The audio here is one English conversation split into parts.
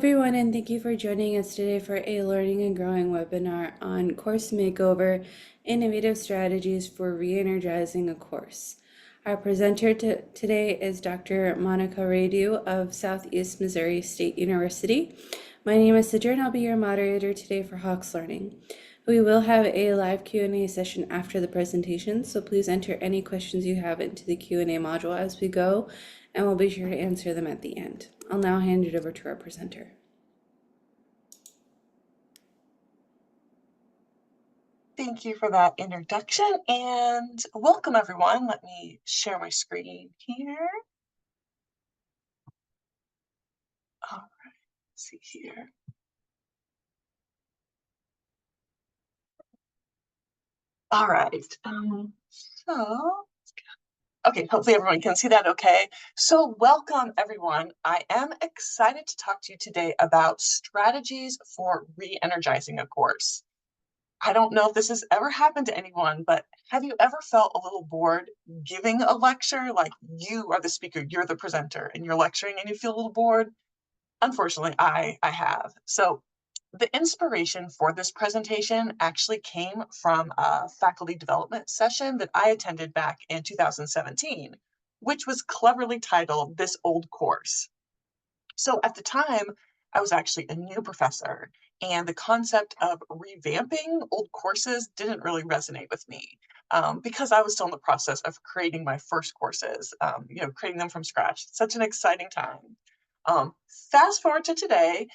Everyone, and thank you for joining us today for a Learning and Growing webinar on Course Makeover, Innovative Strategies for Re-energizing a Course. Our presenter today is Dr. Monica Radu of Southeast Missouri State University. My name is Sidra and I'll be your moderator today for Hawks Learning. We will have a live Q&A session after the presentation, so please enter any questions you have into the Q&A module as we go, and we'll be sure to answer them at the end. I'll now hand it over to our presenter. Thank you for that introduction and welcome everyone. Let me share my screen here. All right, let's see here. All right, okay, hopefully everyone can see that okay. So welcome everyone. I am excited to talk to you today about strategies for re-energizing a course. I don't know if this has ever happened to anyone, but have you ever felt a little bored giving a lecture? Like you are the speaker, you're the presenter, and you're lecturing and you feel a little bored? Unfortunately, I have. So the inspiration for this presentation actually came from a faculty development session that I attended back in 2017, which was cleverly titled This Old Course. So at the time, I was actually a new professor, and the concept of revamping old courses didn't really resonate with me because I was still in the process of creating my first courses, creating them from scratch. Such an exciting time. Fast forward to today,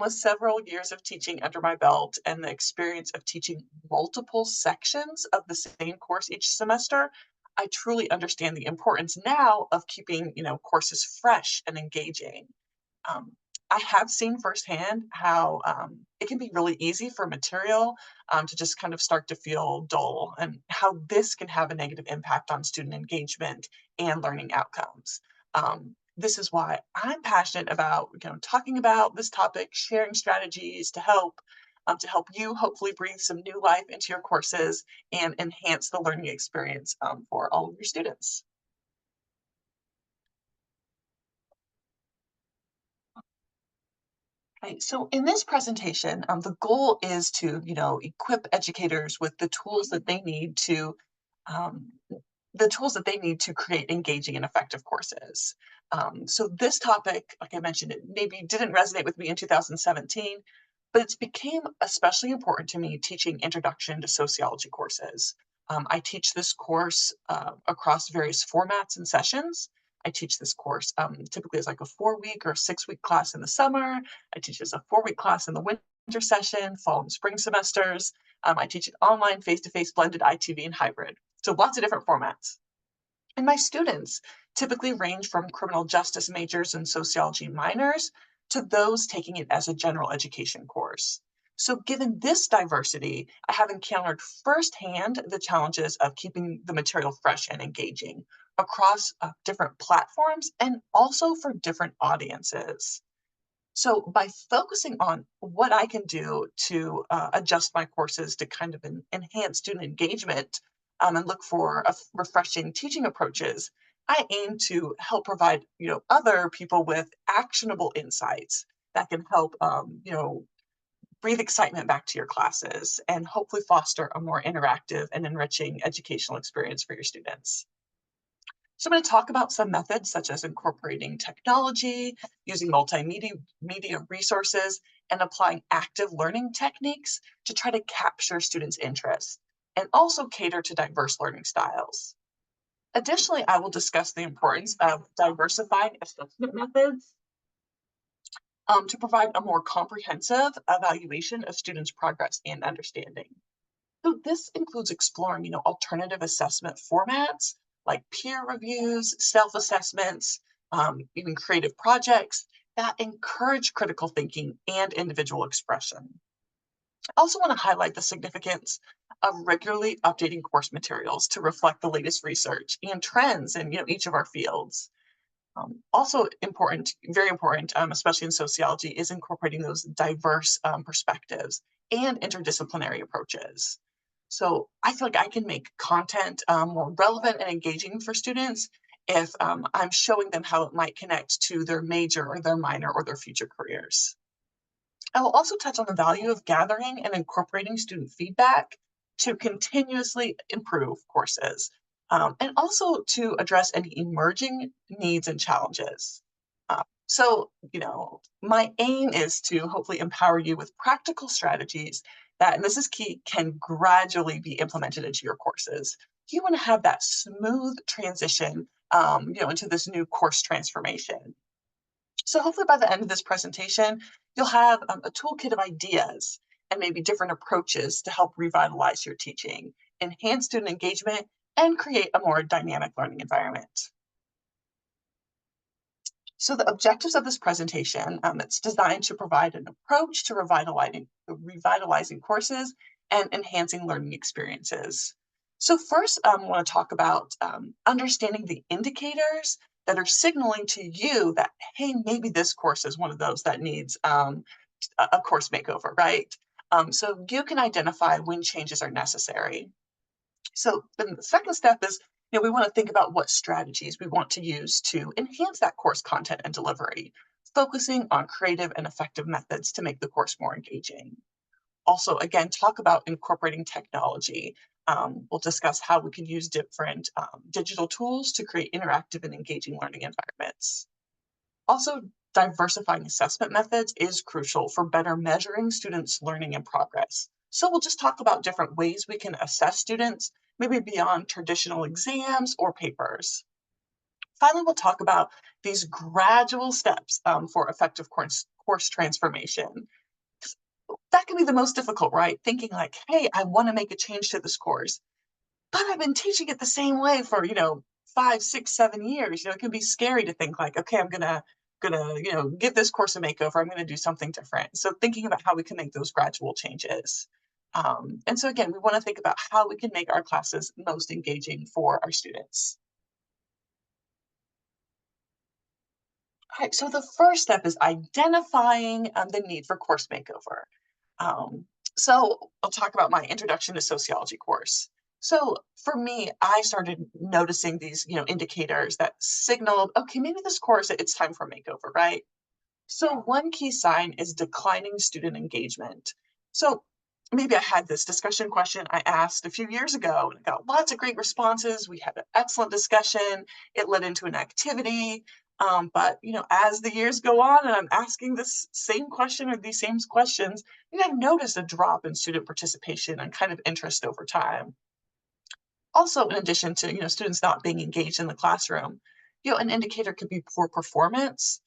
with several years of teaching under my belt and the experience of teaching multiple sections of the same course each semester, I truly understand the importance now of keeping, courses fresh and engaging. Um, I have seen firsthand how it can be really easy for material to just kind of start to feel dull, and how this can have a negative impact on student engagement and learning outcomes. This is why I'm passionate about talking about this topic, sharing strategies to help you hopefully breathe some new life into your courses and enhance the learning experience for all of your students. Right. So in this presentation, the goal is to, equip educators with um, the tools that they need to create engaging and effective courses. So this topic, like I mentioned, it maybe didn't resonate with me in 2017, but it's became especially important to me teaching introduction to sociology courses. I teach this course across various formats and sessions. I teach this course typically as like a 4-week or 6-week class in the summer. I teach as a 4-week class in the winter session, fall and spring semesters. I teach it online, face-to-face, blended, ITV, and hybrid. So lots of different formats. And my students typically range from criminal justice majors and sociology minors to those taking it as a general education course. So given this diversity, I have encountered firsthand the challenges of keeping the material fresh and engaging across different platforms and also for different audiences. So by focusing on what I can do to adjust my courses to kind of enhance student engagement and look for refreshing teaching approaches, I aim to help provide other people with actionable insights that can help breathe excitement back to your classes and hopefully foster a more interactive and enriching educational experience for your students. So I'm going to talk about some methods such as incorporating technology, using multimedia resources, and applying active learning techniques to try to capture students' interest and also cater to diverse learning styles. Additionally, I will discuss the importance of diversifying assessment methods to provide a more comprehensive evaluation of students' progress and understanding. So this includes exploring, alternative assessment formats like peer reviews, self-assessments, even creative projects that encourage critical thinking and individual expression. I also want to highlight the significance of regularly updating course materials to reflect the latest research and trends in each of our fields. Also important, very important, especially in sociology, is incorporating those diverse perspectives and interdisciplinary approaches. So I feel like I can make content more relevant and engaging for students if I'm showing them how it might connect to their major or their minor or their future careers. I will also touch on the value of gathering and incorporating student feedback to continuously improve courses, and also to address any emerging needs and challenges. My aim is to hopefully empower you with practical strategies that, and this is key, can gradually be implemented into your courses. You want to have that smooth transition, into this new course transformation. So hopefully by the end of this presentation, you'll have a toolkit of ideas and maybe different approaches to help revitalize your teaching, enhance student engagement, and create a more dynamic learning environment. So the objectives of this presentation, it's designed to provide an approach to revitalizing courses and enhancing learning experiences. So first, I want to talk about understanding the indicators that are signaling to you that, hey, maybe this course is one of those that needs a course makeover, right? So you can identify when changes are necessary. So then the second step is, we want to think about what strategies we want to use to enhance that course content and delivery, focusing on creative and effective methods to make the course more engaging. Also, again, talk about incorporating technology. We'll discuss how we can use different digital tools to create interactive and engaging learning environments. Also, diversifying assessment methods is crucial for better measuring students' learning and progress. So we'll just talk about different ways we can assess students, maybe beyond traditional exams or papers. Finally, we'll talk about these gradual steps for effective course transformation. That can be the most difficult, right? Thinking like, hey, I want to make a change to this course, but I've been teaching it the same way for, 5, 6, 7 years. It can be scary to think like, okay, I'm gonna, give this course a makeover. I'm gonna do something different. So thinking about how we can make those gradual changes. And so again, we want to think about how we can make our classes most engaging for our students. All right, so the first step is identifying the need for course makeover. Um, so I'll talk about my introduction to sociology course. So for me, I started noticing these, indicators that signaled, okay, maybe this course, it's time for a makeover, right? So one key sign is declining student engagement. So maybe I had this discussion question I asked a few years ago and I got lots of great responses. We had an excellent discussion. It led into an activity. But as the years go on and I'm asking this same question or these same questions, I've noticed a drop in student participation and kind of interest over time. Also, in addition to, students not being engaged in the classroom, an indicator could be poor performance.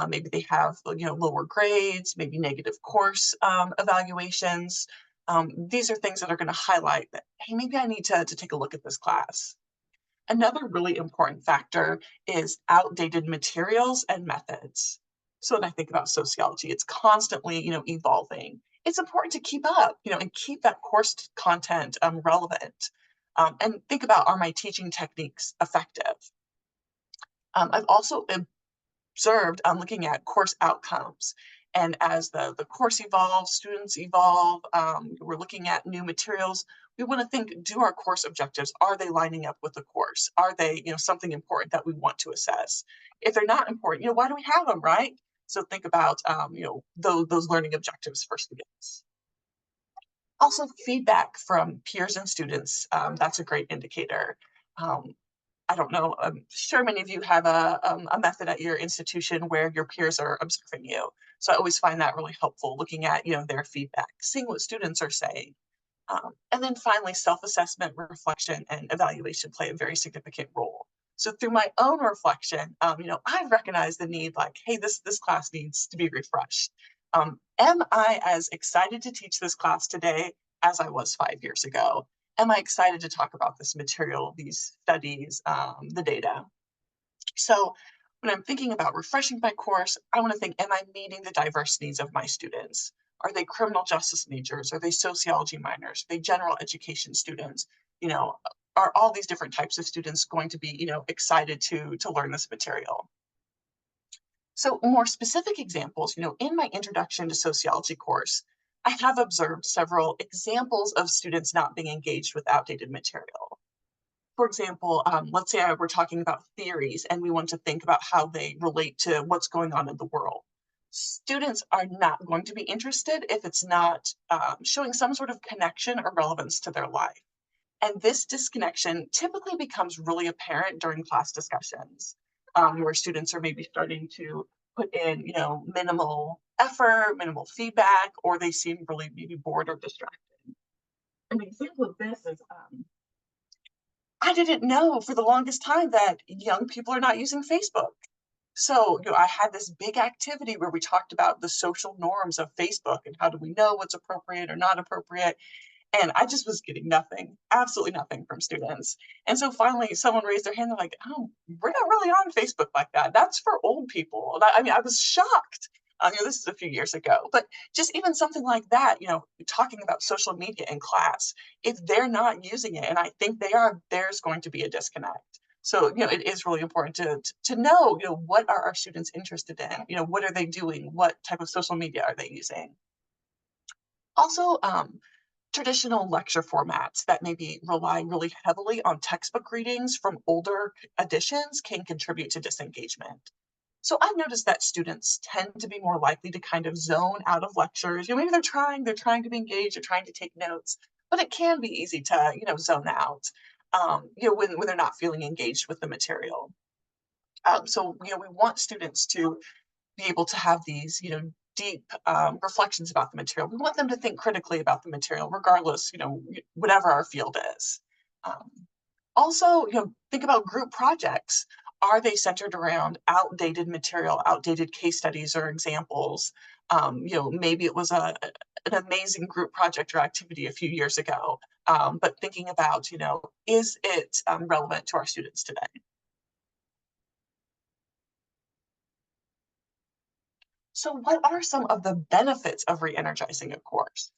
Maybe they have, lower grades, maybe negative course evaluations. These are things that are going to highlight that, hey, maybe I need to take a look at this class. Another really important factor is outdated materials and methods. So when I think about sociology, it's constantly, evolving. It's important to keep up, and keep that course content relevant. And think about, are my teaching techniques effective? I've also observed looking at course outcomes. And as the course evolves, students evolve, we're looking at new materials. We want to think, do our course objectives, are they lining up with the course? Are they, something important that we want to assess? If they're not important, why do we have them, right? So think about, those learning objectives for students. Also, feedback from peers and students, that's a great indicator. Um, I don't know, I'm sure many of you have a method at your institution where your peers are observing you. So I always find that really helpful, looking at, their feedback, seeing what students are saying. And then finally, self-assessment, reflection, and evaluation play a very significant role. So through my own reflection, I've recognized the need, like, hey, this class needs to be refreshed. Am I as excited to teach this class today as I was 5 years ago? Am I excited to talk about this material, these studies, the data? So when I'm thinking about refreshing my course, I want to think, am I meeting the diverse needs of my students? Are they criminal justice majors? Are they sociology minors? Are they general education students? You know, are all these different types of students going to be, excited to learn this material? So more specific examples, in my introduction to sociology course, I have observed several examples of students not being engaged with outdated material. For example, let's say we're talking about theories and we want to think about how they relate to what's going on in the world. students are not going to be interested if it's not showing some sort of connection or relevance to their life. And this disconnection typically becomes really apparent during class discussions, where students are maybe starting to put in, minimal effort, minimal feedback, or they seem really maybe bored or distracted. An example of this is I didn't know for the longest time that young people are not using Facebook. So, I had this big activity where we talked about the social norms of Facebook and how do we know what's appropriate or not appropriate. And I just was getting nothing, absolutely nothing from students. And so finally, someone raised their hand. They're like, "Oh, we're not really on Facebook like that. That's for old people." And I mean, I was shocked. This is a few years ago, but just even something like that, talking about social media in class, if they're not using it, and I think they are, there's going to be a disconnect. So, it is really important to know, what are our students interested in? What are they doing? What type of social media are they using? Also, traditional lecture formats that maybe rely really heavily on textbook readings from older editions can contribute to disengagement. So I've noticed that students tend to be more likely to kind of zone out of lectures. Maybe they're trying to be engaged, they're trying to take notes, but it can be easy to, zone out, when they're not feeling engaged with the material. So, we want students to be able to have these, deep reflections about the material. We want them to think critically about the material, regardless, whatever our field is. Um, Also, think about group projects. Are they centered around outdated material, outdated case studies or examples? Maybe it was an amazing group project or activity a few years ago, but thinking about, is it relevant to our students today? So, what are some of the benefits of re-energizing a course?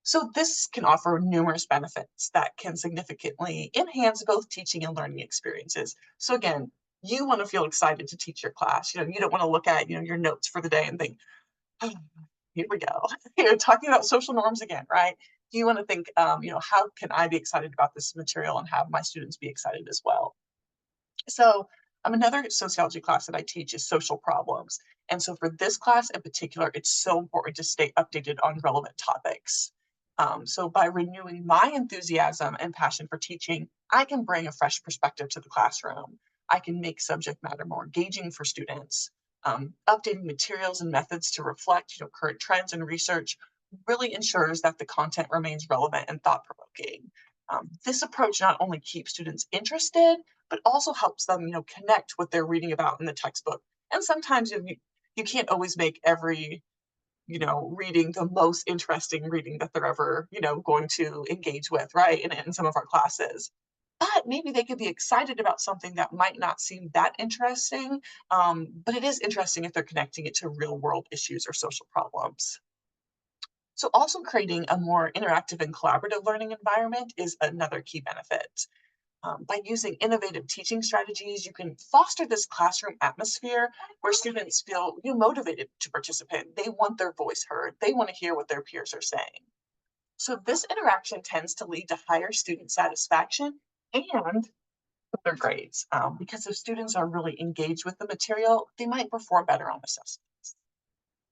So, this can offer numerous benefits that can significantly enhance both teaching and learning experiences. So, again, you want to feel excited to teach your class. You don't want to look at your notes for the day and think, oh, here we go. Talking about social norms again, right? You want to think, how can I be excited about this material and have my students be excited as well? So, another sociology class that I teach is social problems. And so, for this class in particular, it's so important to stay updated on relevant topics. So, by renewing my enthusiasm and passion for teaching, I can bring a fresh perspective to the classroom. I can make subject matter more engaging for students. Updating materials and methods to reflect, current trends and research really ensures that the content remains relevant and thought provoking. This approach not only keeps students interested, but also helps them, connect what they're reading about in the textbook. And sometimes you can't always make every, reading the most interesting reading that they're ever, going to engage with, right? In some of our classes. But maybe they could be excited about something that might not seem that interesting, but it is interesting if they're connecting it to real world issues or social problems. So, also creating a more interactive and collaborative learning environment is another key benefit. By using innovative teaching strategies, you can foster this classroom atmosphere where students feel motivated to participate. They want their voice heard. They want to hear what their peers are saying. So this interaction tends to lead to higher student satisfaction and better grades. Because if students are really engaged with the material, they might perform better on assessments.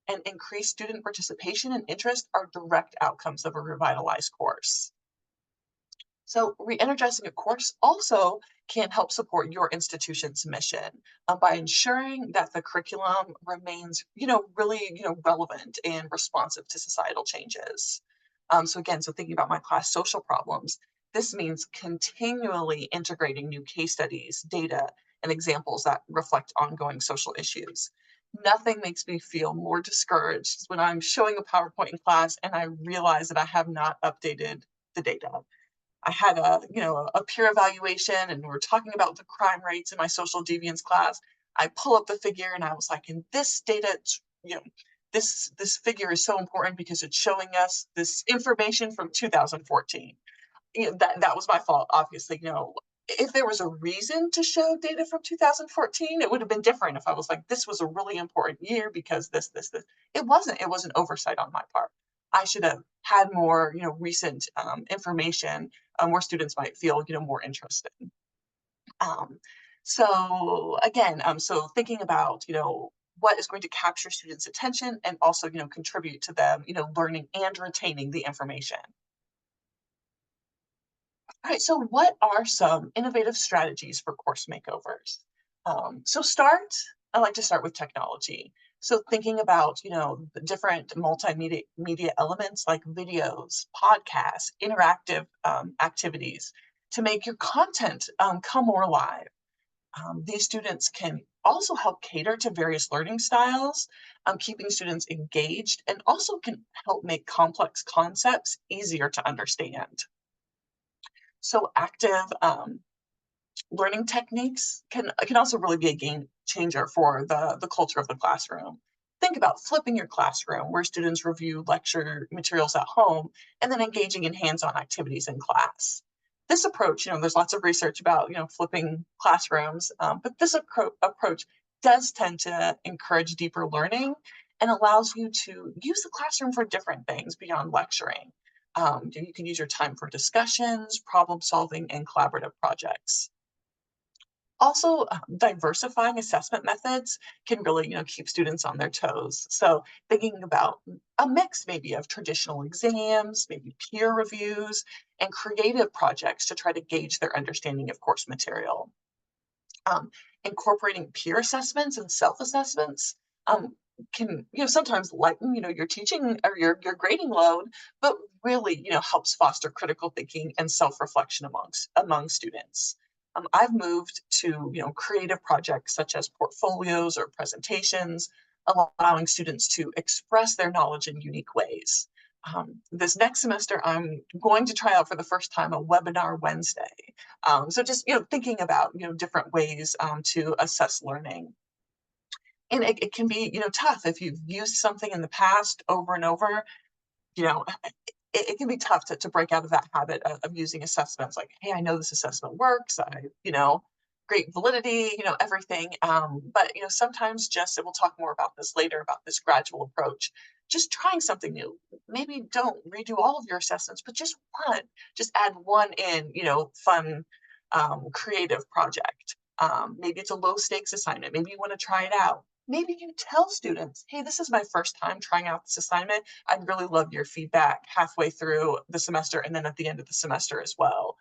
And increased student participation and interest are direct outcomes of a revitalized course. So, re-energizing a course also can help support your institution's mission by ensuring that the curriculum remains, really, relevant and responsive to societal changes. So again, so thinking about my class social problems, this means continually integrating new case studies, data, and examples that reflect ongoing social issues. Nothing makes me feel more discouraged when I'm showing a PowerPoint in class and I realize that I have not updated the data. I had a peer evaluation and we were talking about the crime rates in my social deviance class. I pull up the figure and I was like, in this data, this figure is so important because it's showing us this information from 2014. That was my fault, obviously. If there was a reason to show data from 2014, it would have been different if I was like, this was a really important year because this. It wasn't. It was an oversight on my part. I should have had more, recent information where students might feel, more interested. Um, so again, so thinking about, what is going to capture students' attention and also, contribute to them, learning and retaining the information. All right, so what are some innovative strategies for course makeovers? I like to start with technology. So thinking about, the different multimedia elements like videos, podcasts, interactive activities to make your content come more alive. These students can also help cater to various learning styles, keeping students engaged, and also can help make complex concepts easier to understand. So active learning techniques can also really be a game changer for the culture of the classroom. Think about flipping your classroom where students review lecture materials at home and then engaging in hands-on activities in class. This approach, there's lots of research about, flipping classrooms, but this approach does tend to encourage deeper learning and allows you to use the classroom for different things beyond lecturing. You can use your time for discussions, problem solving, and collaborative projects. Also, diversifying assessment methods can really, keep students on their toes. So thinking about a mix maybe of traditional exams, maybe peer reviews, and creative projects to try to gauge their understanding of course material. um, Incorporating peer assessments and self-assessments can sometimes lighten your teaching or your grading load, but really helps foster critical thinking and self-reflection among students. I've moved to creative projects such as portfolios or presentations, allowing students to express their knowledge in unique ways. This next semester, I'm going to try out for the first time a webinar Wednesday. So just thinking about different ways to assess learning, and it can be tough if you've used something in the past over and over. you know, it can be tough to break out of that habit of using assessments like, hey, I know this assessment works. Great validity, everything. But, sometimes just, and we'll talk more about this later, about this gradual approach, just trying something new. Maybe don't redo all of your assessments, but just one, just add one in, fun, creative project. Maybe it's a low stakes assignment. Maybe you want to try it out. Maybe you tell students, hey, this is my first time trying out this assignment. I'd really love your feedback halfway through the semester and then at the end of the semester as well.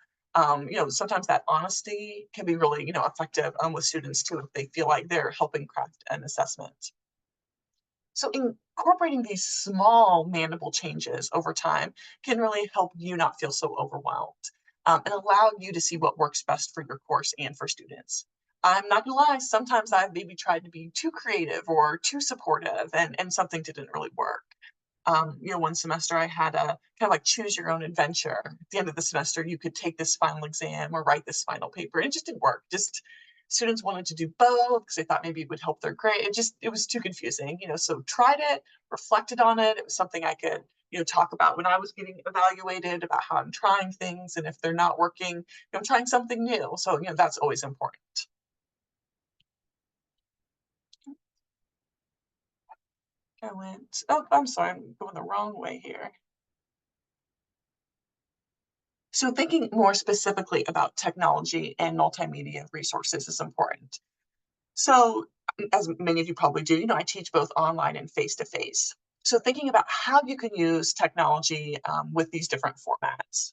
Sometimes that honesty can be really, effective with students too, if they feel like they're helping craft an assessment. So incorporating these small, manageable changes over time can really help you not feel so overwhelmed, and allow you to see what works best for your course and for students. I'm not gonna lie, sometimes I've maybe tried to be too creative or too supportive and something didn't really work. One semester I had a kind of like choose your own adventure. At the end of the semester, you could take this final exam or write this final paper. It just didn't work. Just students wanted to do both because they thought maybe it would help their grade. It was too confusing, so tried it, reflected on it. It was something I could, talk about when I was getting evaluated about how I'm trying things. And if they're not working, I'm trying something new. So, that's always important. I'm sorry, I'm going the wrong way here. So thinking more specifically about technology and multimedia resources is important. So as many of you probably do, I teach both online and face-to-face. So thinking about how you can use technology with these different formats.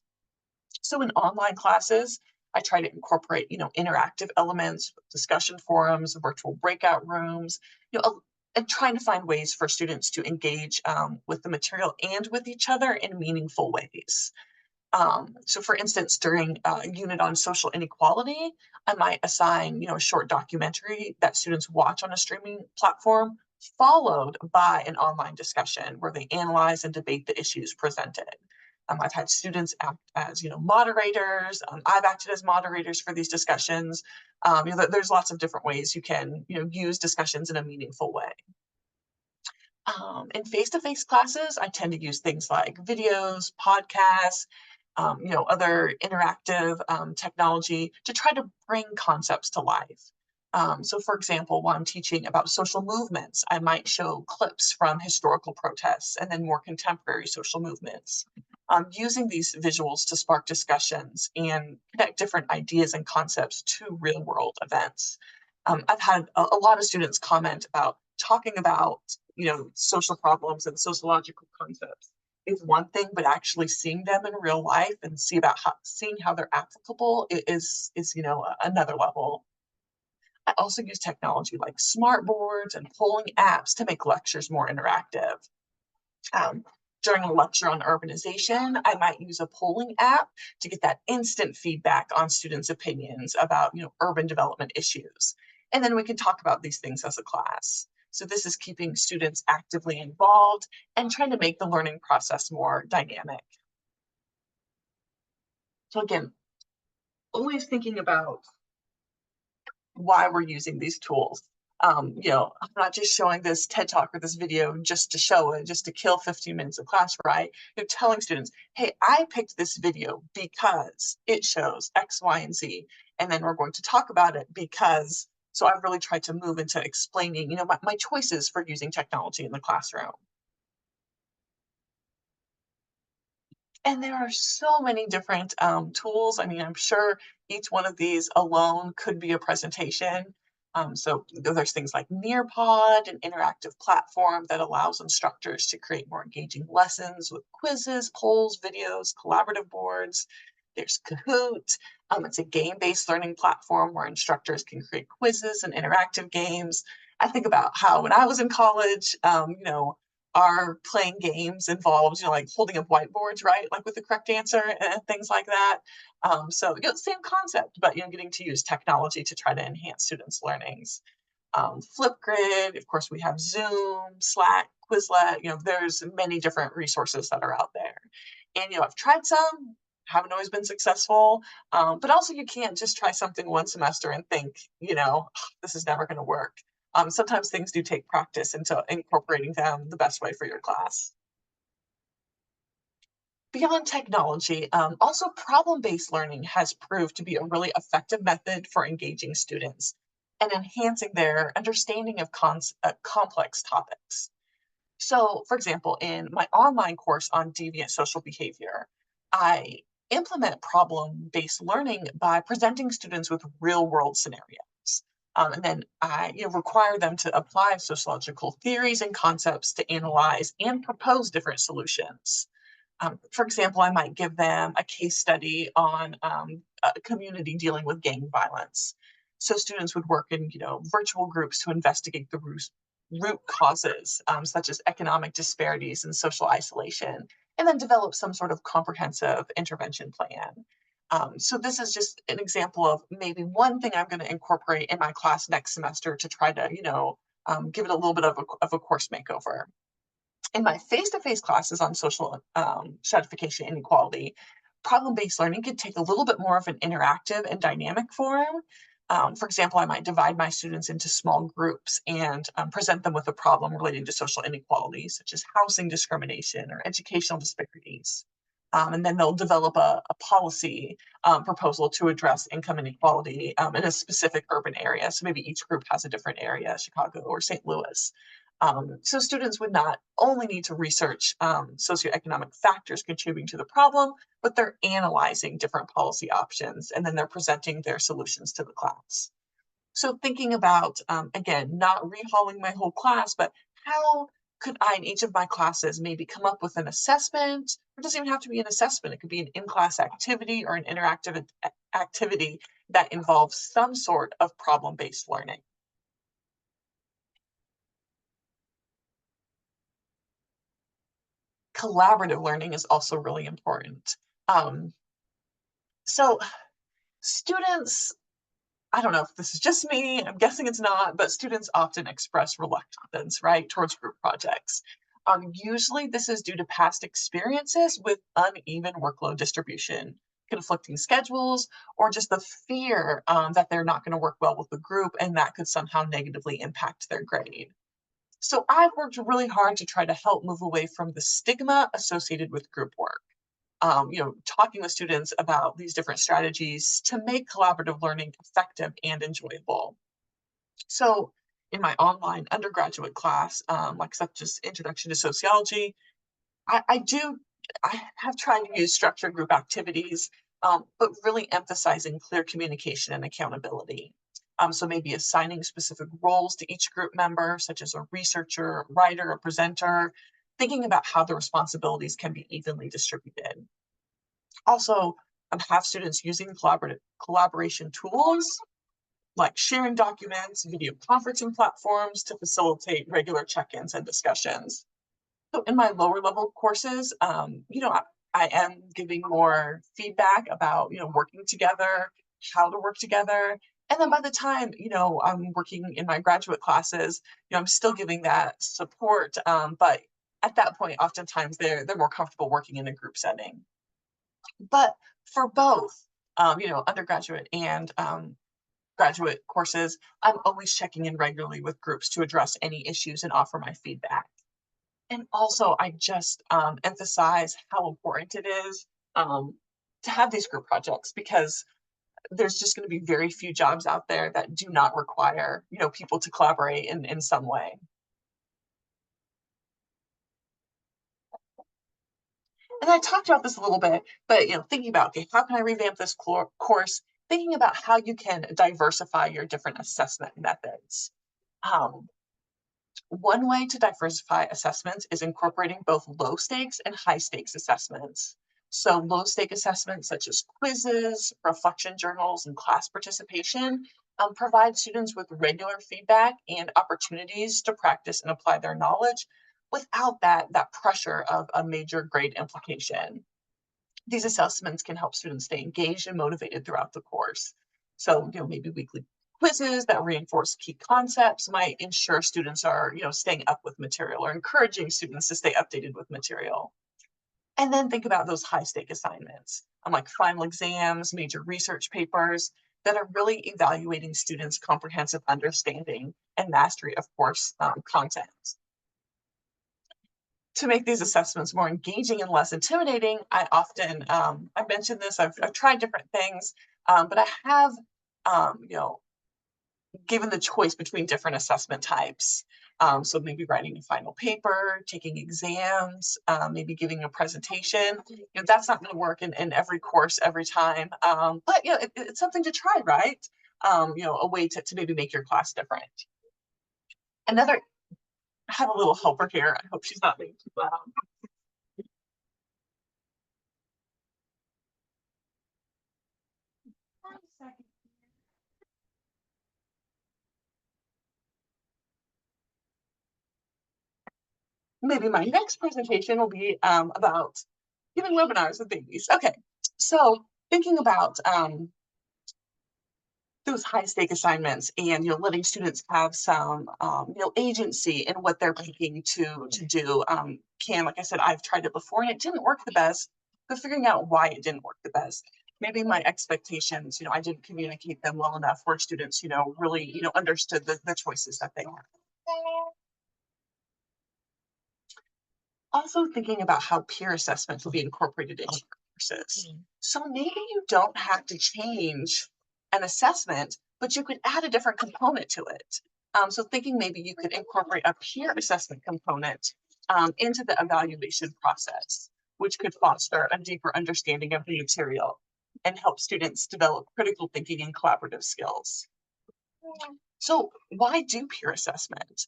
So in online classes, I try to incorporate, interactive elements, discussion forums, virtual breakout rooms, and trying to find ways for students to engage with the material and with each other in meaningful ways. So for instance, during a unit on social inequality, I might assign, a short documentary that students watch on a streaming platform, followed by an online discussion where they analyze and debate the issues presented. I've had students act as, moderators. I've acted as moderators for these discussions. There's lots of different ways you can, use discussions in a meaningful way. In face-to-face classes, I tend to use things like videos, podcasts, other interactive technology to try to bring concepts to life. So for example, while I'm teaching about social movements, I might show clips from historical protests and then more contemporary social movements. Using these visuals to spark discussions and connect different ideas and concepts to real world events. I've had a lot of students comment about talking about, social problems and sociological concepts is one thing, but actually seeing them in real life and seeing how they're applicable is another level. I also use technology like smart boards and polling apps to make lectures more interactive. Um, During a lecture on urbanization, I might use a polling app to get that instant feedback on students' opinions about, urban development issues. And then we can talk about these things as a class. So this is keeping students actively involved and trying to make the learning process more dynamic. So again, always thinking about why we're using these tools. I'm not just showing this TED Talk or this video just to show it, just to kill 15 minutes of class, right? You're telling students, hey, I picked this video because it shows X, Y, and Z. And then we're going to talk about it because, so I've really tried to move into explaining, my choices for using technology in the classroom. And there are so many different tools. I mean, I'm sure each one of these alone could be a presentation. So there's things like Nearpod, an interactive platform that allows instructors to create more engaging lessons with quizzes, polls, videos, collaborative boards. There's Kahoot. It's a game-based learning platform where instructors can create quizzes and interactive games. I think about how when I was in college, are playing games involved, like holding up whiteboards, right? Like with the correct answer and things like that. So, same concept, but, getting to use technology to try to enhance students' learnings. Flipgrid, of course, we have Zoom, Slack, Quizlet, there's many different resources that are out there. And, I've tried some, haven't always been successful, but also you can't just try something one semester and think, this is never going to work. Sometimes things do take practice into incorporating them the best way for your class. Beyond technology, also problem-based learning has proved to be a really effective method for engaging students and enhancing their understanding of complex topics. So, for example, in my online course on deviant social behavior, I implement problem-based learning by presenting students with real-world scenarios. And then I require them to apply sociological theories and concepts to analyze and propose different solutions. For example, I might give them a case study on a community dealing with gang violence. So students would work in, virtual groups to investigate the root causes, such as economic disparities and social isolation, and then develop some sort of comprehensive intervention plan. So this is just an example of maybe one thing I'm going to incorporate in my class next semester to try to, give it a little bit of a course makeover. In my face-to-face classes on social stratification inequality, problem-based learning could take a little bit more of an interactive and dynamic form. For example, I might divide my students into small groups and present them with a problem relating to social inequalities, such as housing discrimination or educational disparities. And then they'll develop a policy proposal to address income inequality in a specific urban area. So maybe each group has a different area, Chicago or St. Louis. So students would not only need to research socioeconomic factors contributing to the problem, but they're analyzing different policy options and then they're presenting their solutions to the class. So thinking about, again, not rehauling my whole class, but how could I in each of my classes maybe come up with an assessment? It doesn't even have to be an assessment. It could be an in-class activity or an interactive activity that involves some sort of problem-based learning. Collaborative learning is also really important. Um, so students, I don't know if this is just me, I'm guessing it's not, but students often express reluctance, right, towards group projects. Usually this is due to past experiences with uneven workload distribution, conflicting schedules, or just the fear that they're not going to work well with the group and that could somehow negatively impact their grade. So I've worked really hard to try to help move away from the stigma associated with group work. Talking with students about these different strategies to make collaborative learning effective and enjoyable. So in my online undergraduate class, like such as Introduction to Sociology, I have tried to use structured group activities, but really emphasizing clear communication and accountability. So maybe assigning specific roles to each group member, such as a researcher, a writer, a presenter, thinking about how the responsibilities can be evenly distributed. Also, have students using collaboration tools like sharing documents, video conferencing platforms to facilitate regular check-ins and discussions. So in my lower level courses, I am giving more feedback about, working together, how to work together. And then by the time, I'm working in my graduate classes, I'm still giving that support. But at that point, oftentimes they're more comfortable working in a group setting. But for both, undergraduate and graduate courses, I'm always checking in regularly with groups to address any issues and offer my feedback. And also, I just emphasize how important it is to have these group projects, because there's just going to be very few jobs out there that do not require, people to collaborate in some way. And I talked about this a little bit, but thinking about, okay, how can I revamp this course? Thinking about how you can diversify your different assessment methods. Um, One way to diversify assessments is incorporating both low stakes and high stakes assessments. So low stake assessments such as quizzes, reflection journals, and class participation provide students with regular feedback and opportunities to practice and apply their knowledge without that pressure of a major grade implication. These assessments can help students stay engaged and motivated throughout the course. So, maybe weekly quizzes that reinforce key concepts might ensure students are, staying up with material, or encouraging students to stay updated with material. And then think about those high stake assignments, like final exams, major research papers that are really evaluating students' comprehensive understanding and mastery of course content. To make these assessments more engaging and less intimidating, I often, I mentioned this, I've tried different things, but I have, given the choice between different assessment types. So maybe writing a final paper, taking exams, maybe giving a presentation. That's not going to work in every course every time, but it's something to try, right? A way to maybe make your class different. Another, I have a little helper here. I hope she's not being too loud. Maybe my next presentation will be about giving webinars with babies. Okay, so thinking about those high stake assignments, and letting students have some agency in what they're picking to do, can, like I said, I've tried it before and it didn't work the best, but figuring out why it didn't work the best. Maybe my expectations, I didn't communicate them well enough where students, really, understood the choices that they had. Also thinking about how peer assessments will be incorporated into courses. So maybe you don't have to change an assessment, but you could add a different component to it. So thinking maybe you could incorporate a peer assessment component into the evaluation process, which could foster a deeper understanding of the material and help students develop critical thinking and collaborative skills. So why do peer assessment?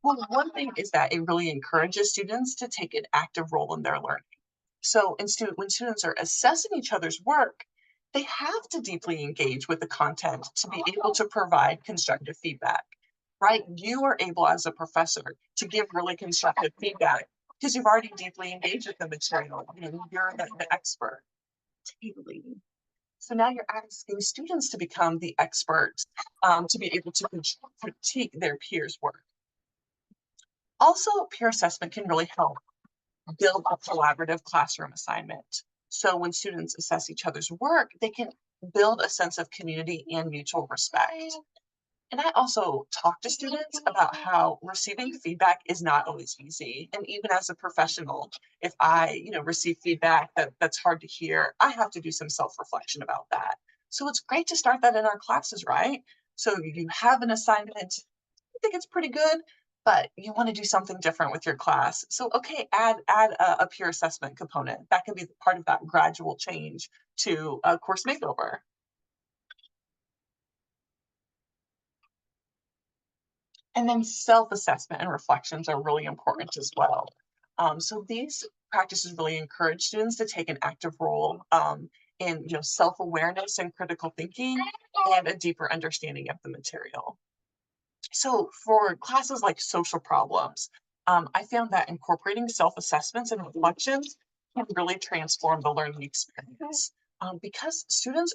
Well, one thing is that it really encourages students to take an active role in their learning. So when students are assessing each other's work, they have to deeply engage with the content to be able to provide constructive feedback, right? You are able as a professor to give really constructive feedback because you've already deeply engaged with the material. You're the expert. Totally. So now you're asking students to become the experts, to be able to critique their peers' work. Also, peer assessment can really help build a collaborative classroom assignment. So when students assess each other's work, they can build a sense of community and mutual respect. And I also talk to students about how receiving feedback is not always easy. And even as a professional, if I, receive feedback that's hard to hear, I have to do some self-reflection about that. So it's great to start that in our classes, right? So you have an assignment, you think it's pretty good, but you want to do something different with your class. So, okay, add a peer assessment component. That can be part of that gradual change to a course makeover. And then self-assessment and reflections are really important as well. So these practices really encourage students to take an active role in self-awareness and critical thinking and a deeper understanding of the material. So for classes like social problems, I found that incorporating self-assessments and reflections can really transform the learning experience because students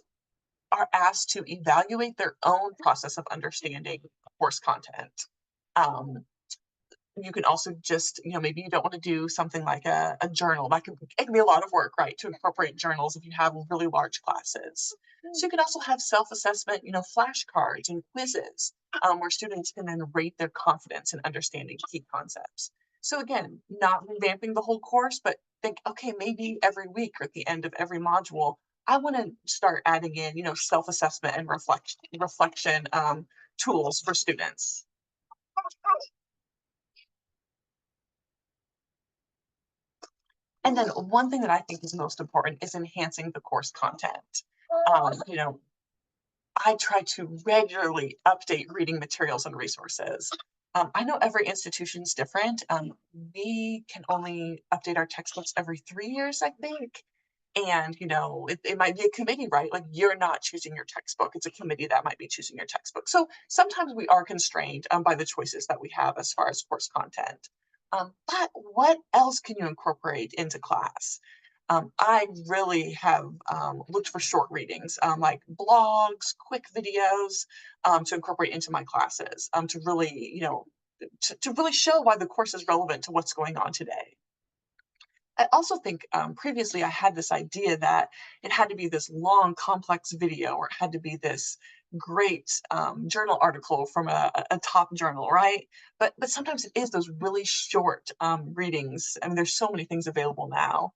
are asked to evaluate their own process of understanding course content. Um, you can also just, maybe you don't want to do something like a journal. It can be a lot of work, right, to incorporate journals if you have really large classes. So you can also have self-assessment, flashcards and quizzes where students can then rate their confidence in understanding key concepts. So again, not revamping the whole course, but think, okay, maybe every week or at the end of every module, I want to start adding in, self-assessment and reflection tools for students. And then one thing that I think is most important is enhancing the course content. You know, I try to regularly update reading materials and resources. I know every institution is different. We can only update our textbooks every 3 years, I think. And, it might be a committee, right? Like you're not choosing your textbook. It's a committee that might be choosing your textbook. So sometimes we are constrained by the choices that we have as far as course content. But what else can you incorporate into class? I really have looked for short readings, like blogs, quick videos, to incorporate into my classes, to really, to really show why the course is relevant to what's going on today. I also think previously I had this idea that it had to be this long, complex video, or it had to be this great journal article from a top journal, right? But sometimes it is those really short readings. I mean, there's so many things available now.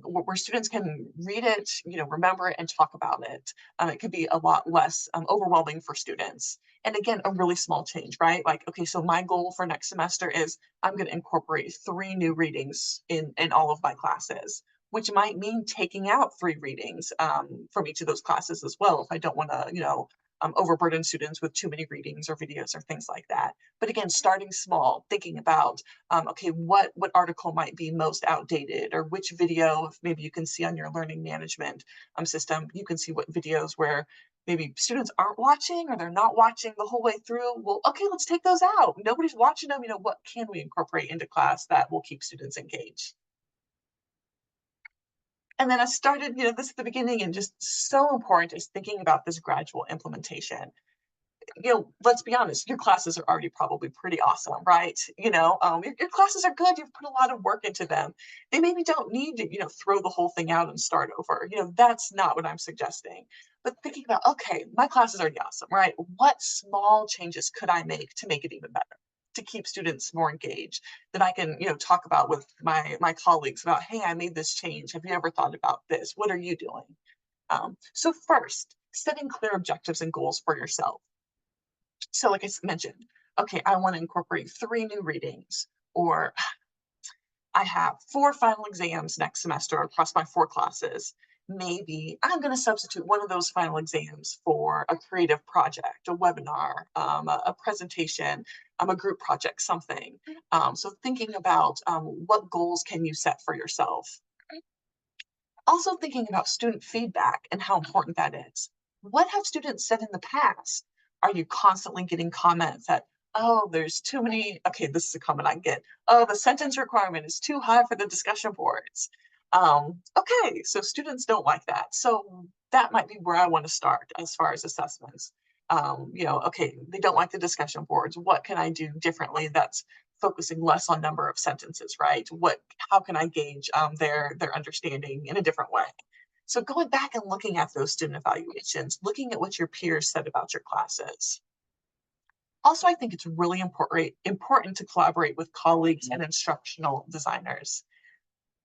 Where students can read it, remember it, and talk about it. It could be a lot less overwhelming for students. And again, a really small change, right? Like, okay, so my goal for next semester is I'm going to incorporate 3 new readings in all of my classes, which might mean taking out 3 readings from each of those classes as well if I don't want to, overburden students with too many readings or videos or things like that. But again, starting small, thinking about, okay, what article might be most outdated, or which video, if maybe you can see on your learning management system, you can see what videos where maybe students aren't watching or they're not watching the whole way through. Well, okay, let's take those out. Nobody's watching them. What can we incorporate into class that will keep students engaged? And then I started, this at the beginning, and just so important is thinking about this gradual implementation. Let's be honest, your classes are already probably pretty awesome, right? Your classes are good. You've put a lot of work into them. They maybe don't need to, throw the whole thing out and start over. That's not what I'm suggesting. But thinking about, okay, my class is already awesome, right? What small changes could I make to make it even better? To keep students more engaged, that I can, talk about with my colleagues about, hey, I made this change. Have you ever thought about this? What are you doing? So first, setting clear objectives and goals for yourself. So like I mentioned, okay, I want to incorporate 3 new readings, or I have 4 final exams next semester across my 4 classes. Maybe I'm going to substitute one of those final exams for a creative project, a webinar, a presentation, a group project, something. So thinking about what goals can you set for yourself. Also thinking about student feedback and how important that is. What have students said in the past? Are you constantly getting comments that, oh, there's too many, okay, this is a comment I get. Oh, the sentence requirement is too high for the discussion boards. Okay, so students don't like that. So that might be where I want to start as far as assessments. Okay, they don't like the discussion boards. What can I do differently that's focusing less on number of sentences, right? How can I gauge their understanding in a different way? So going back and looking at those student evaluations, looking at what your peers said about your classes. Also, I think it's really important to collaborate with colleagues and instructional designers.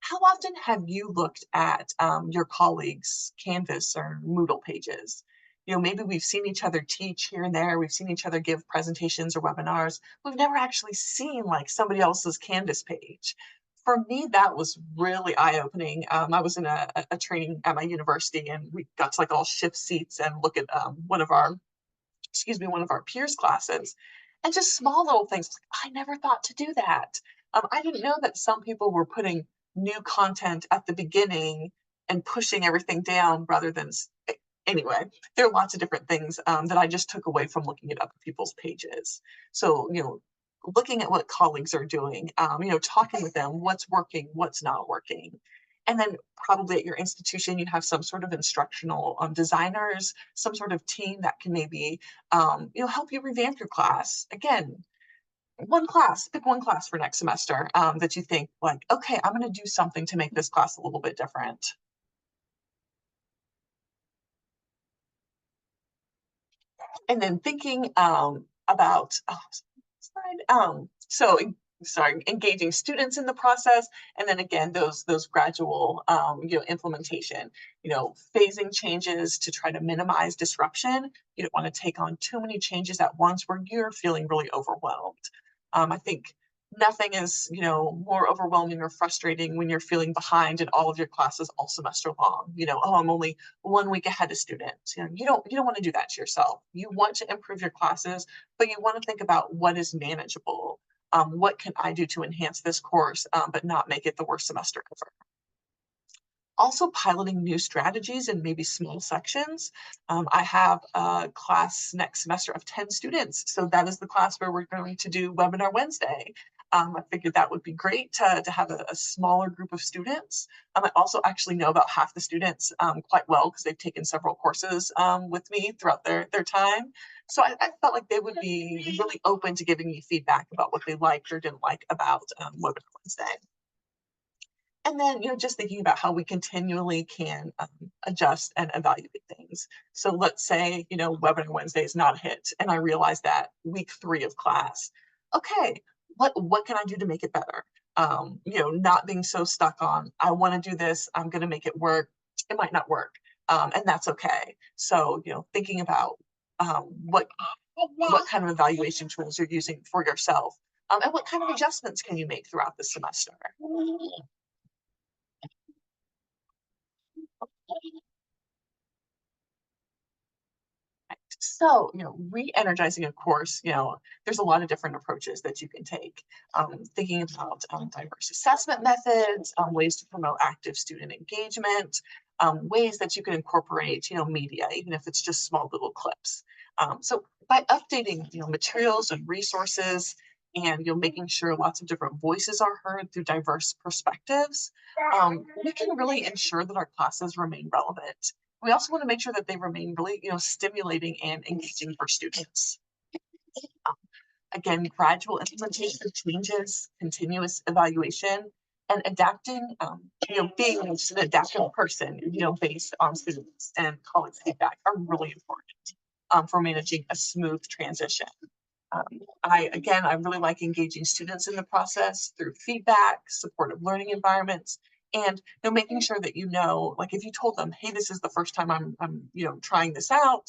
How often have you looked at your colleagues' Canvas or Moodle pages? Maybe we've seen each other teach here and there. We've seen each other give presentations or webinars. We've never actually seen like somebody else's Canvas page. For me, that was really eye-opening. I was in a training at my university, and we got to like all shift seats and look at one of our peers' classes. And just small little things, like, I never thought to do that. I didn't know that some people were putting new content at the beginning and pushing everything down rather than anyway, there are lots of different things that I just took away from looking at other people's pages. So, looking at what colleagues are doing, talking with them, what's working, what's not working. And then probably at your institution, you have some sort of instructional designers, some sort of team that can maybe, help you revamp your class. Again, pick one class for next semester that you think like, okay, I'm going to do something to make this class a little bit different. And then thinking about sorry, engaging students in the process, and then again those gradual implementation, phasing changes to try to minimize disruption. You don't want to take on too many changes at once where you're feeling really overwhelmed. I think nothing is more overwhelming or frustrating when you're feeling behind in all of your classes all semester long. Oh, I'm only 1 week ahead of students. You don't want to do that to yourself. You want to improve your classes, but you want to think about what is manageable. What can I do to enhance this course, but not make it the worst semester ever? Also piloting new strategies in maybe small sections. I have a class next semester of 10 students. So that is the class where we're going to do Webinar Wednesday. I figured that would be great to have a smaller group of students. I also actually know about half the students quite well because they've taken several courses with me throughout their time. So I felt like they would be really open to giving me feedback about what they liked or didn't like about Webinar Wednesday. And then, just thinking about how we continually can adjust and evaluate things. So let's say, Webinar Wednesday is not a hit, and I realize that week 3 of class. Okay, what can I do to make it better? Not being so stuck on, I want to do this, I'm going to make it work. It might not work, and that's okay. So, thinking about what kind of evaluation tools you're using for yourself, and what kind of adjustments can you make throughout the semester. So, re-energizing a course, there's a lot of different approaches that you can take. Thinking about diverse assessment methods, ways to promote active student engagement, ways that you can incorporate, media, even if it's just small little clips. So by updating, materials and resources, and making sure lots of different voices are heard through diverse perspectives, we can really ensure that our classes remain relevant. We also want to make sure that they remain really, stimulating and engaging for students. Um, Again, gradual implementation of changes, continuous evaluation, and adapting, being just an adaptable person, based on students and colleagues' feedback are really important for managing a smooth transition. I really like engaging students in the process through feedback, supportive learning environments, and making sure that like if you told them, hey, this is the first time I'm trying this out,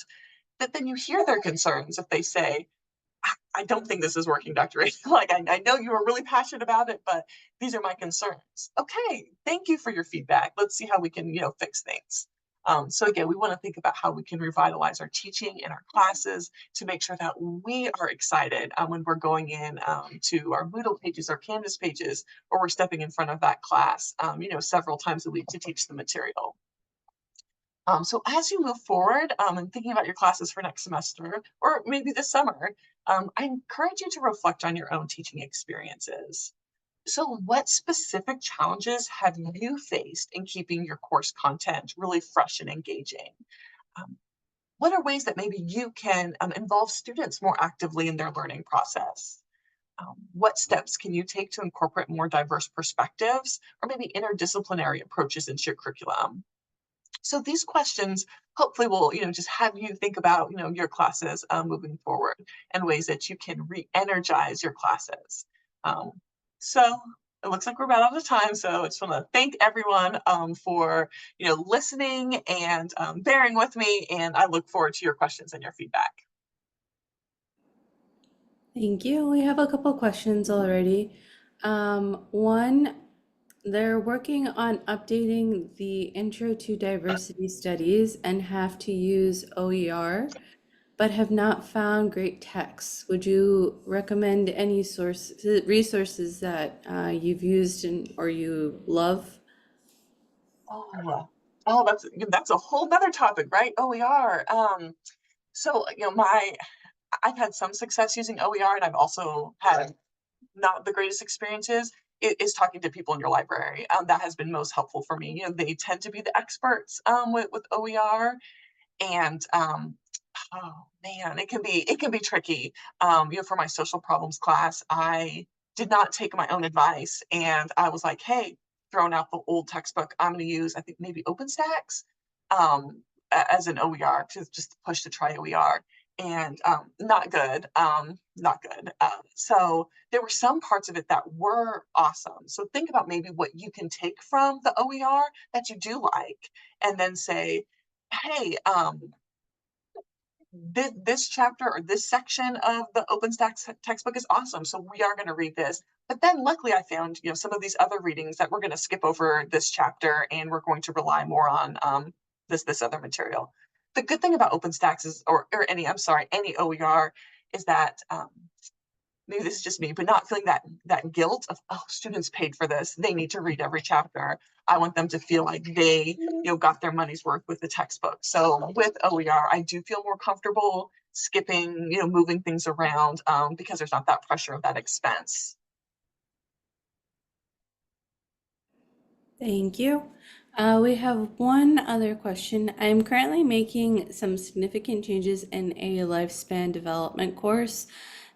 that then you hear their concerns if they say, I don't think this is working, Dr. Ray. Like, I know you were really passionate about it, but these are my concerns. Okay, thank you for your feedback. Let's see how we can, fix things. So again, we want to think about how we can revitalize our teaching and our classes to make sure that we are excited when we're going in to our Moodle pages, our Canvas pages, or we're stepping in front of that class, several times a week to teach the material. So as you move forward and thinking about your classes for next semester, or maybe this summer, I encourage you to reflect on your own teaching experiences. So what specific challenges have you faced in keeping your course content really fresh and engaging? Um, what are ways that maybe you can involve students more actively in their learning process? What steps can you take to incorporate more diverse perspectives or maybe interdisciplinary approaches into your curriculum? So these questions hopefully will, just have you think about, your classes moving forward and ways that you can re-energize your classes. Um, so it looks like we're about out of time. So I just want to thank everyone for, listening and bearing with me. And I look forward to your questions and your feedback. Thank you. We have a couple questions already. One, they're working on updating the Intro to Diversity Studies and have to use OER. but have not found great texts. Would you recommend any resources that you've used or you love? Oh, oh, that's a whole nother topic, right? OER. So I've had some success using OER, and I've also had not the greatest experiences. Is talking to people in your library. That has been most helpful for me. They tend to be the experts with OER, and oh man, it can be tricky. For my social problems class, I did not take my own advice, and I was like, hey, throwing out the old textbook, I'm going to use, I think, maybe OpenStax as an OER to just push to try OER, and not good, not good. So there were some parts of it that were awesome. So think about maybe what you can take from the OER that you do like, and then say, hey, this chapter or this section of the OpenStax textbook is awesome. So we are going to read this. But then luckily I found, some of these other readings that we're going to skip over this chapter and we're going to rely more on this other material. The good thing about OpenStax is, or any OER is that maybe this is just me, but not feeling that guilt of, oh, students paid for this, they need to read every chapter. I want them to feel like they got their money's worth with the textbook. So with OER, I do feel more comfortable skipping, moving things around, because there's not that pressure of that expense. Thank you. We have one other question. I am currently making some significant changes in a lifespan development course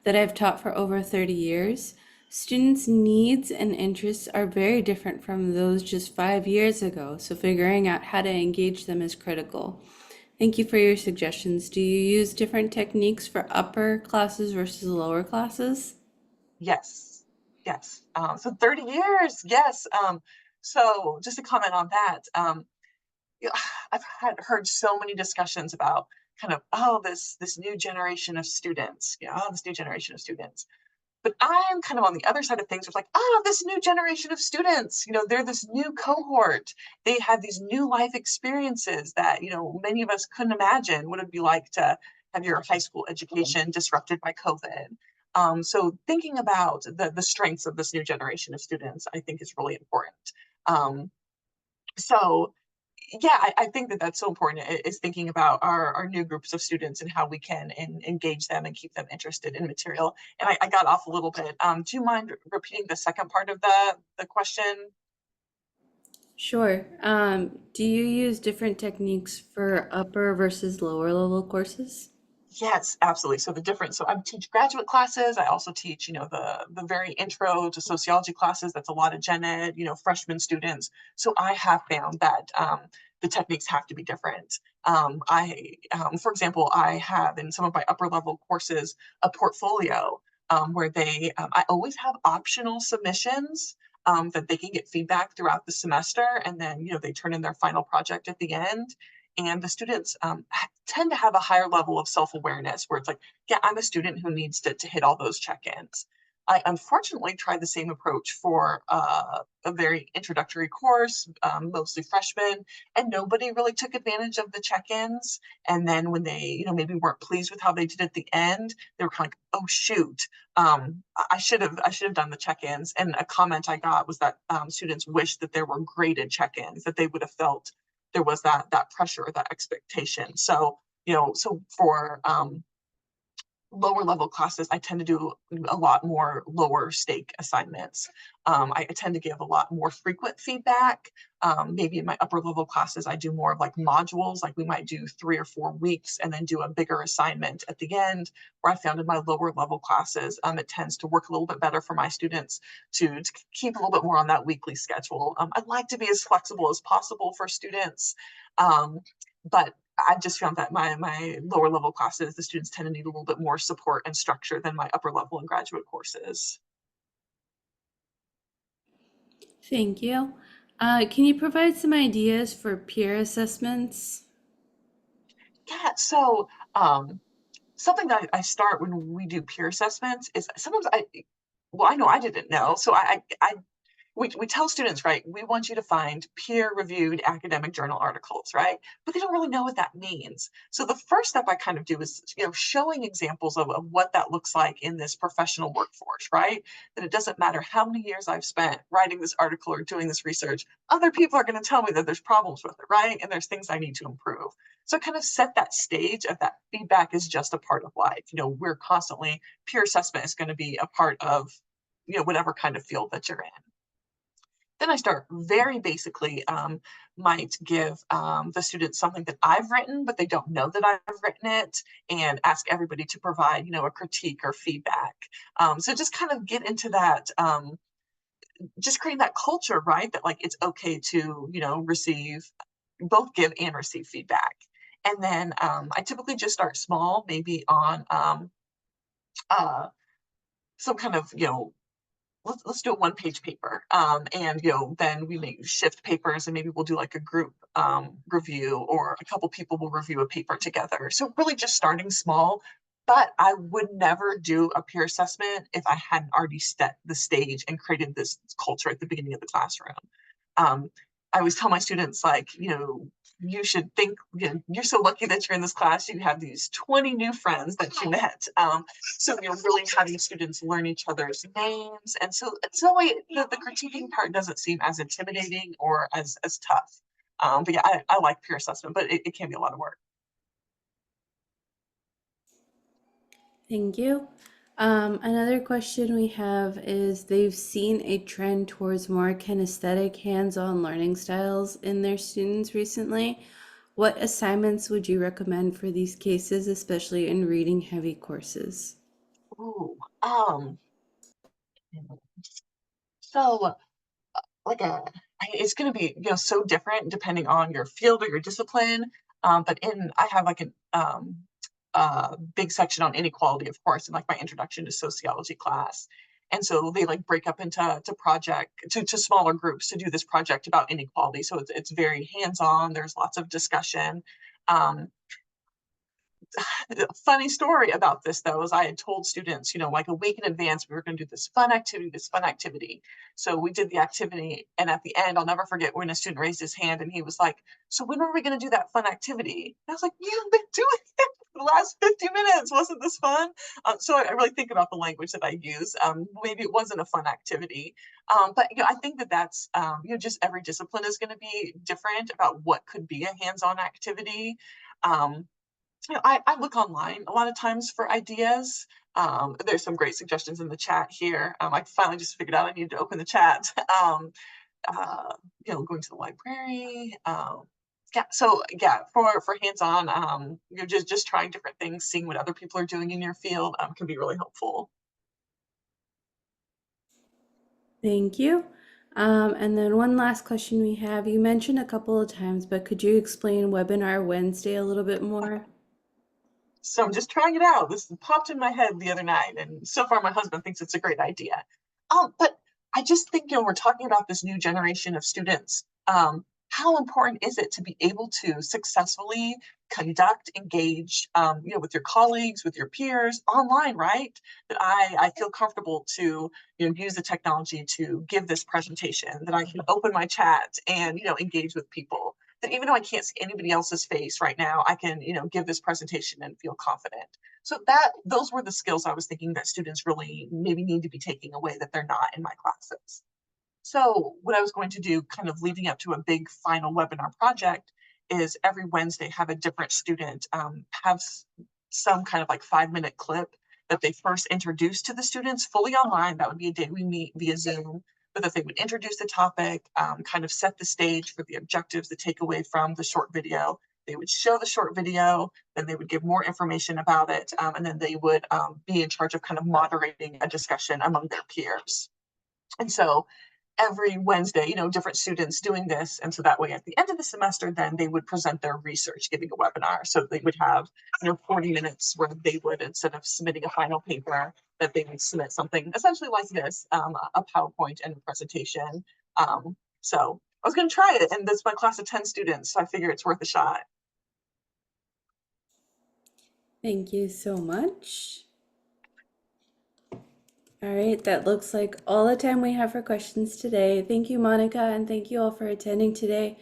that I've taught for over 30 years. Students' needs and interests are very different from those just 5 years ago, so figuring out how to engage them is critical. Thank you for your suggestions. Do you use different techniques for upper classes versus lower classes? Yes, yes. So 30 years, yes. So just to comment on that, you know, I've heard so many discussions about kind of, oh, this new generation of students, this new generation of students. But I'm kind of on the other side of things. It's like, oh, this new generation of students, they're this new cohort. They have these new life experiences that, many of us couldn't imagine what it'd be like to have your high school education disrupted by COVID. So thinking about the strengths of this new generation of students, I think is really important. Um, so yeah, I think that that's so important, is thinking about our new groups of students and how we can engage them and keep them interested in material. And I got off a little bit. Do you mind repeating the second part of the question? Sure. Do you use different techniques for upper versus lower level courses? Yes, absolutely. So the difference, so I teach graduate classes. I also teach, the very intro to sociology classes. That's a lot of gen ed, freshman students. So I have found that the techniques have to be different. For example, I have in some of my upper level courses a portfolio where I always have optional submissions that they can get feedback throughout the semester, and then they turn in their final project at the end. And the students tend to have a higher level of self-awareness where it's like, yeah, I'm a student who needs to hit all those check-ins. I unfortunately tried the same approach for a very introductory course, mostly freshmen, and nobody really took advantage of the check-ins. And then when they, maybe weren't pleased with how they did at the end, they were kind of like, oh shoot, I should have done the check-ins. And a comment I got was that students wished that there were graded check-ins, that they would have felt there was that pressure, that expectation. So so for lower level classes, I tend to do a lot more lower stake assignments. I tend to give a lot more frequent feedback. Maybe in my upper level classes, I do more of like modules, like we might do 3 or 4 weeks and then do a bigger assignment at the end. Where I found in my lower level classes, it tends to work a little bit better for my students to keep a little bit more on that weekly schedule. I'd like to be as flexible as possible for students. But I just found that my lower level classes, the students tend to need a little bit more support and structure than my upper level and graduate courses. Thank you. Can you provide some ideas for peer assessments? Yeah, so something that I start when we do peer assessments is sometimes well, I know I didn't know. So I we tell students, right, we want you to find peer-reviewed academic journal articles, right? But they don't really know what that means. So the first step I kind of do is, showing examples of what that looks like in this professional workforce, right? That it doesn't matter how many years I've spent writing this article or doing this research, other people are going to tell me that there's problems with it, right? And there's things I need to improve. So kind of set that stage of that feedback is just a part of life. We're constantly, peer assessment is going to be a part of, whatever kind of field that you're in. Then I start very basically, might give the students something that I've written, but they don't know that I've written it, and ask everybody to provide, a critique or feedback. So just kind of get into that, just creating that culture, right? That like it's okay to, receive, both give and receive feedback. And then I typically just start small, maybe on uh, some kind of, let's do a one-page paper, and then we may shift papers, and maybe we'll do like a group review, or a couple people will review a paper together. So really just starting small. But I would never do a peer assessment if I hadn't already set the stage and created this culture at the beginning of the classroom. um, I always tell my students, like, you should think, you're so lucky that you're in this class. You have these 20 new friends that you met. So really having students learn each other's names. And so that way the critiquing part doesn't seem as intimidating or as tough. But yeah, I like peer assessment, but it can be a lot of work. Thank you. Another question we have is they've seen a trend towards more kinesthetic, hands-on learning styles in their students recently. What assignments would you recommend for these cases, especially in reading heavy courses? Ooh, so like it's going to be so different depending on your field or your discipline. But I have like a big section on inequality, of course, in like my introduction to sociology class. And so they like break up into to smaller groups to do this project about inequality. So it's very hands-on. There's lots of discussion. Um, Funny story about this though is I had told students, like a week in advance, we were going to do this fun activity. So we did the activity, and at the end, I'll never forget when a student raised his hand and he was like, "So when are we going to do that fun activity?" And I was like, "You've been doing it for the last 50 minutes. Wasn't this fun?" So I really think about the language that I use. Maybe it wasn't a fun activity, but I think that's just every discipline is going to be different about what could be a hands-on activity. Um, I look online a lot of times for ideas. There's some great suggestions in the chat here. I finally just figured out I needed to open the chat. Uh, Going to the library. Yeah, so yeah, for hands-on, just trying different things, seeing what other people are doing in your field, can be really helpful. Thank you. And then one last question we have. You mentioned a couple of times, but could you explain Webinar Wednesday a little bit more? So I'm just trying it out. This popped in my head the other night, and so far my husband thinks it's a great idea. But I just think, we're talking about this new generation of students. How important is it to be able to successfully conduct, engage, with your colleagues, with your peers online, right? That I feel comfortable to, use the technology to give this presentation, that I can open my chat and, engage with people, that even though I can't see anybody else's face right now, I can, give this presentation and feel confident. So those were the skills I was thinking that students really maybe need to be taking away that they're not in my classes. So what I was going to do, kind of leading up to a big final webinar project, is every Wednesday have a different student have some kind of like 5-minute clip that they first introduce to the students fully online. That would be a day we meet via Zoom, but that they would introduce the topic, kind of set the stage for the objectives to take away from the short video. They would show the short video, then they would give more information about it, and then they would be in charge of kind of moderating a discussion among their peers. And so every Wednesday, different students doing this. And so that way at the end of the semester, then they would present their research, giving a webinar. So they would have, 40 minutes where they would, instead of submitting a final paper, that they would submit something essentially like this, a PowerPoint and a presentation. So I was going to try it, and that's my class of 10 students. So I figure it's worth a shot. Thank you so much. All right, that looks like all the time we have for questions today. Thank you, Monica, and thank you all for attending today.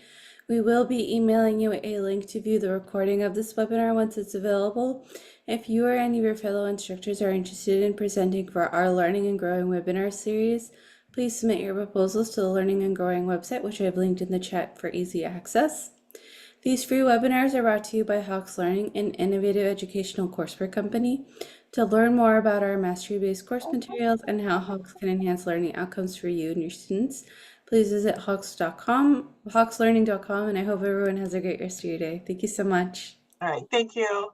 We will be emailing you a link to view the recording of this webinar once it's available. If you or any of your fellow instructors are interested in presenting for our Learning and Growing webinar series, please submit your proposals to the Learning and Growing website, which I've linked in the chat for easy access. These free webinars are brought to you by Hawks Learning, an innovative educational courseware company. To learn more about our mastery-based course materials and how Hawks can enhance learning outcomes for you and your students, please visit hawkslearning.com, and I hope everyone has a great rest of your day. Thank you so much. All right, thank you.